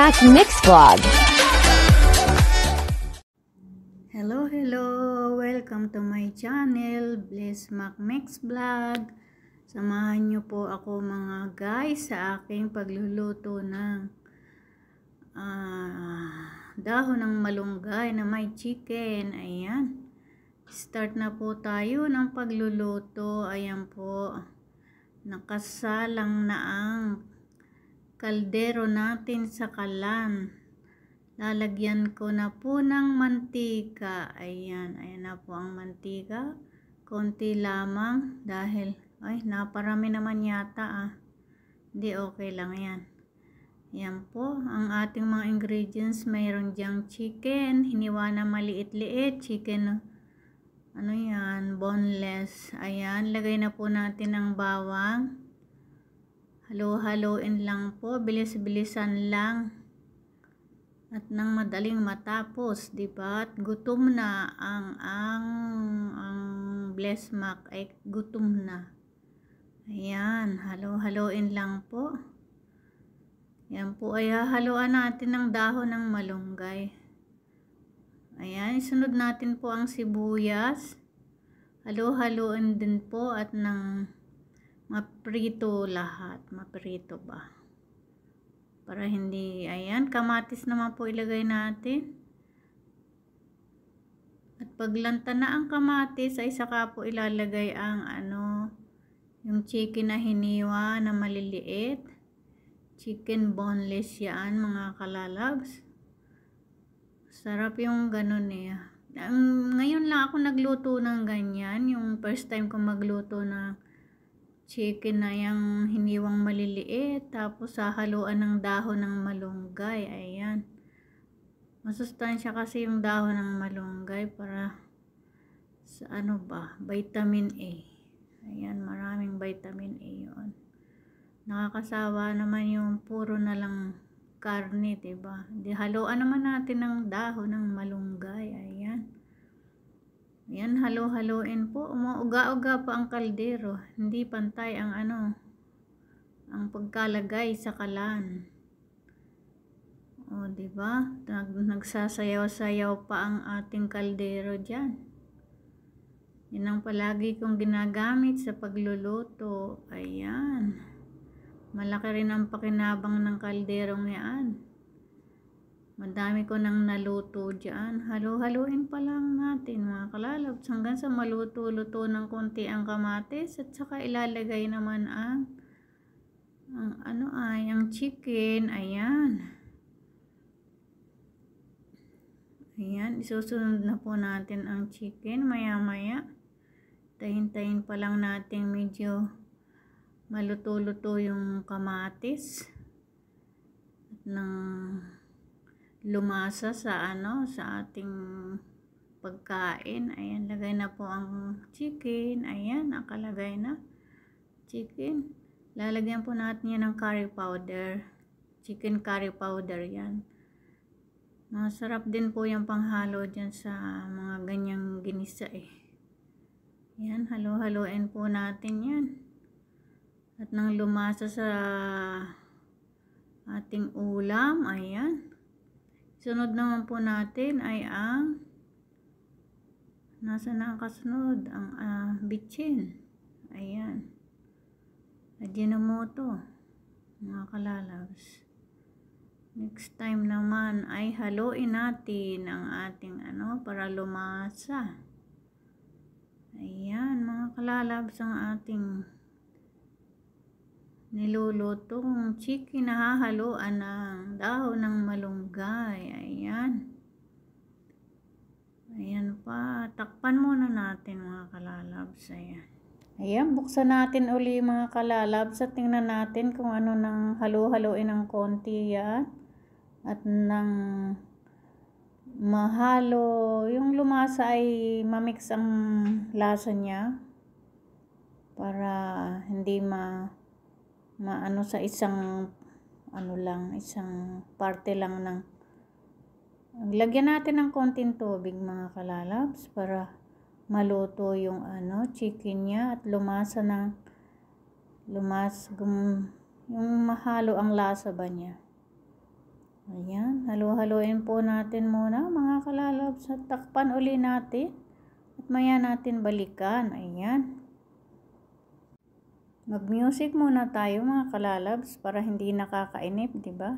Mac Mix Vlog. Hello, welcome to my channel, Bless Mac Mix Vlog. Samahan niyo po ako mga guys sa aking pagluluto ng dahon ng malunggay na may chicken. Ayan, start na po tayo ng pagluluto. Ayan po, nakasalang na ang kaldero natin sa kalan. Lalagyan ko na po ng mantika. Ayan na po ang mantika. Konti lamang dahil, naparami naman yata Hindi, okay lang yan. Ayan po, ang ating mga ingredients. Mayroon diyang chicken, hiniwa na maliit-liit. Chicken, boneless. Ayan, lagay na po natin ang bawang. Halo-haloin lang po, bilis-bilisan lang. At nang madaling matapos, diba? At gutom na ang Bless Mac ay gutom na. Ayan, halo-haloin lang po. Ayan po ay haluan natin ng dahon ng malunggay. Ayan, isunod natin po ang sibuyas. Halo-haloin din po at nang maprito lahat. Maprito ba? Para hindi, ayan, kamatis naman po ilagay natin. At paglanta na ang kamatis ay saka po ilalagay ang yung chicken na hiniwa na maliliit. Chicken boneless yan mga kalalabs. Sarap yung ganun Ngayon lang ako nagluto ng ganyan. Yung first time ko magluto ng chicken na yung hiniwang maliliit, tapos hahaluan ng dahon ng malunggay. Ayan, masustansya kasi yung dahon ng malunggay para sa vitamin A. Ayan, maraming vitamin A yun. Nakakasawa naman yung puro na lang karne, diba? Di haluan naman natin ng dahon ng malunggay. Ayan. Yan, halo-haloin po. Umuuga-uga pa ang kaldero. Hindi pantay ang ang pagkalagay sa kalan. O, diba? Nagsasayaw-sayaw pa ang ating kaldero dyan. Yan ang palagi kong ginagamit sa pagluluto. Ayan. Malaki rin ang pakinabang ng kalderong yan. Madami ko nang naluto dyan. Halo-haloin pa lang natin mga kalalabs hanggang sa maluto-luto ng konti ang kamatis at saka ilalagay naman ang chicken. Ayan. Ayan, isusunod na po natin ang chicken maya-maya. Tahin-tahin pa lang natin medyo maluto-luto yung kamatis. At nang lumasa sa ating pagkain. Ayan, lagay na po ang chicken. Ayan, nakalagay na chicken. Lalagyan po natin yan ng curry powder. Chicken curry powder yan. Masarap din po yung panghalo dyan sa mga ganyang ginisa Ayan, halo-haloin po natin yan. At nang lumasa sa ating ulam, ayan. Sunod naman po natin ay ang nasa na ang kasunod? Ang bitchin. Ayan. Ajinomoto. Mga kalalabs. Next time naman ay haluin natin ang ating para lumasa. Ayan mga kalalabs ang ating nilulutong chicken na hahaluan ng dahon ng malunggay. Ayan. Ayan pa. Takpan muna natin mga kalalabs. Ayan. Ayan, buksan natin uli mga kalalabs at tingnan natin kung nang halo-haloin ng konti yan. At nang mahalo, yung lumasa ay mamix ang lasa niya. Para hindi sa isang isang parte lang ng lagyan natin ng konting tubig mga kalalabs para maluto yung chicken niya at yung mahalo ang lasa ba niya. Ayan, halo-haloin po natin muna mga kalalabs at takpan uli natin at maya natin balikan. Ayan. Mag-music muna tayo mga kalalabs para hindi nakakainip, di ba?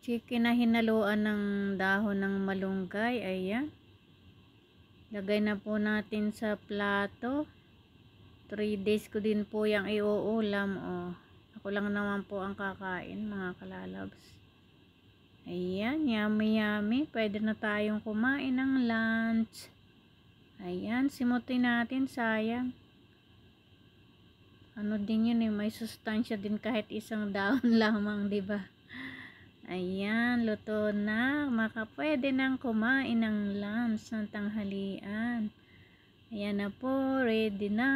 Chicken na hinaluan ng dahon ng malunggay. Ayan. Lagay na po natin sa plato. 3 days ko din po yung iuulam. Oh. Ako lang naman po ang kakain mga kalalabs. Ayan. Yummy yummy. Pwede na tayong kumain ng lunch. Ayan. Simutin natin. Sayang. Ano din yun eh. May sustansya din kahit isang dahon lamang. Diba? Ayan, luto na. Pwede nang kumain ng lunch ng tanghalian. Ayan na po, ready na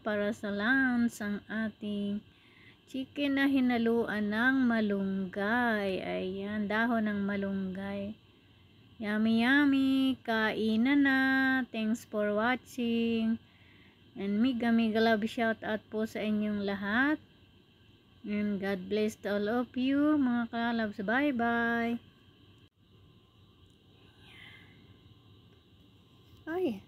para sa lunch ang ating chicken na hinaluan ng malunggay. Ayan, dahon ng malunggay. Yummy, yummy. Kainan na. Thanks for watching. And mega love shout out po sa inyong lahat. And God bless to all of you, mga kalalabs. Bye-bye. Ay.